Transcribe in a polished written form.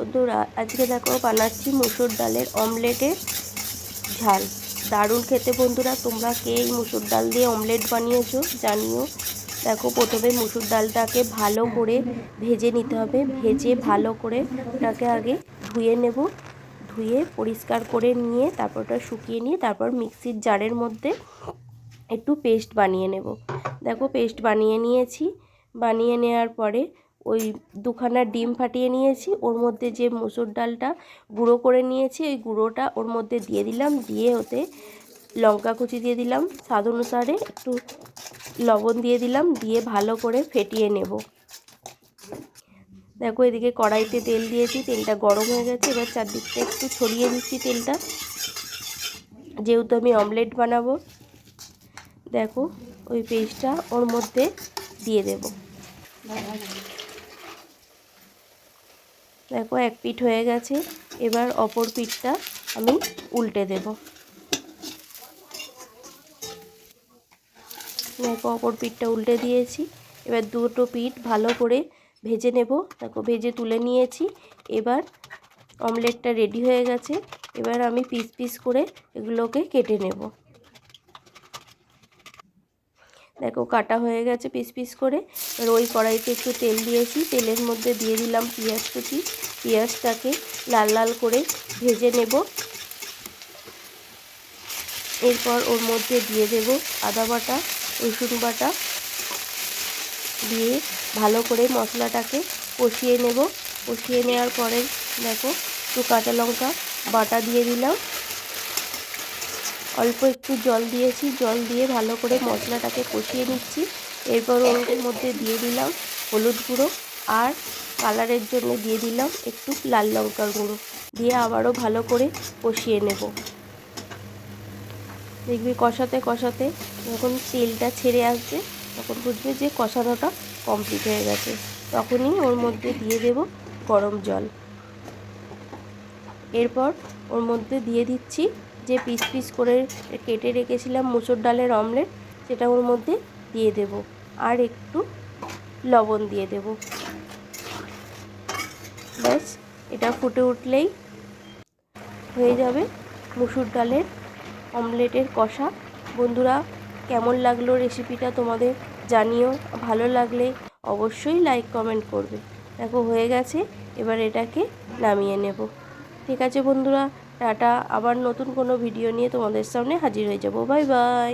বন্ধুরা আজকে দেখো বানাচ্ছি মুসুর ডালের অমলেটের ঝাল। দারুণ খেতে বন্ধুরা। তোমরা কে এই মুসুর ডাল দিয়ে অমলেট বানিয়েছো জানিও। দেখো প্রথমে মুসুর ডালটাকে ভালো করে ভেজে নিতে হবে। ভেজে ভালো করে ওটাকে আগে ধুয়ে নেব। ধুয়ে পরিষ্কার করে নিয়ে তারপর ওটা শুকিয়ে নিয়ে তারপর মিক্সির জারের মধ্যে একটু পেস্ট বানিয়ে নেব। দেখো পেস্ট বানিয়ে নিয়েছি। বানিয়ে নেওয়ার পরে ওই দুখানা ডিম ফাটিয়ে নিয়েছি। ওর মধ্যে যে মুসুর ডালটা গুঁড়ো করে নিয়েছি ওই গুঁড়োটা ওর মধ্যে দিয়ে দিলাম। দিয়ে ওতে লঙ্কা কুচি দিয়ে দিলাম, স্বাদ অনুসারে একটু লবণ দিয়ে দিলাম। দিয়ে ভালো করে ফেটিয়ে নেব। দেখো এদিকে কড়াইতে তেল দিয়েছি, তেলটা গরম হয়ে গেছে। এবার চারদিকটা একটু ছড়িয়ে দিচ্ছি তেলটা, যেহেতু আমি অমলেট বানাবো। দেখো ওই পেস্টটা ওর মধ্যে দিয়ে দেব। দেখো এক পিঠ হয়ে গেছে। এবার অপর পিঠটা আমি উল্টে দেব। দেখো অপর পিঠটা উল্টে দিয়েছি। এবার দুটো পিঠ ভালো করে ভেজে নেব। দেখো ভেজে তুলে নিয়েছি। এবার অমলেটটা রেডি হয়ে গেছে। এবার আমি পিস পিস করে এগুলোকে কেটে নেব। দেখো কাটা হয়ে গেছে পিস পিস করে। এবার ওই কড়াইতে একটু তেল দিয়েছি, তেলের মধ্যে দিয়ে দিলাম পেঁয়াজ কুচি। পেঁয়াজটাকে লাল লাল করে ভেজে নেব। এরপর ওর মধ্যে দিয়ে দেব আদা বাটা, রসুন বাটা। দিয়ে ভালো করে মশলাটাকে কষিয়ে নেব। কষিয়ে নেওয়ার পরে দেখো একটু কাঁচা লঙ্কা বাটা দিয়ে দিলাম। অল্প একটু জল দিয়েছি, জল দিয়ে ভালো করে মশলাটাকে কষিয়ে নিচ্ছি। এরপর ওর মধ্যে দিয়ে দিলাম হলুদ গুঁড়ো আর কালারের জন্য দিয়ে দিলাম একটু লাল লঙ্কার গুঁড়ো। দিয়ে আবারও ভালো করে কষিয়ে নেব। দেখবি কষাতে কষাতে যখন তেলটা ছেড়ে আসবে তখন বুঝবে যে কষানোটা কমপ্লিট হয়ে গেছে। তখনই ওর মধ্যে দিয়ে দেব গরম জল। এরপর ওর মধ্যে দিয়ে দিচ্ছি যে পিস পিস করে কেটে রেখেছিলাম মুসুর ডালের অমলেট, সেটা ওর মধ্যে দিয়ে দেব। আর একটু লবণ দিয়ে দেব। ব্যাস এটা ফুটে উঠলেই হয়ে যাবে মুসুর ডালের অমলেটের কষা। বন্ধুরা কেমন লাগলো রেসিপিটা তোমাদের জানিও। ভালো লাগলে অবশ্যই লাইক কমেন্ট করবে। দেখো হয়ে গেছে। এবার এটাকে নামিয়ে নেব। ঠিক আছে বন্ধুরা, টাটা। আবার নতুন কোনো ভিডিও নিয়ে তোমাদের সামনে হাজির হয়ে যাব। Bye bye.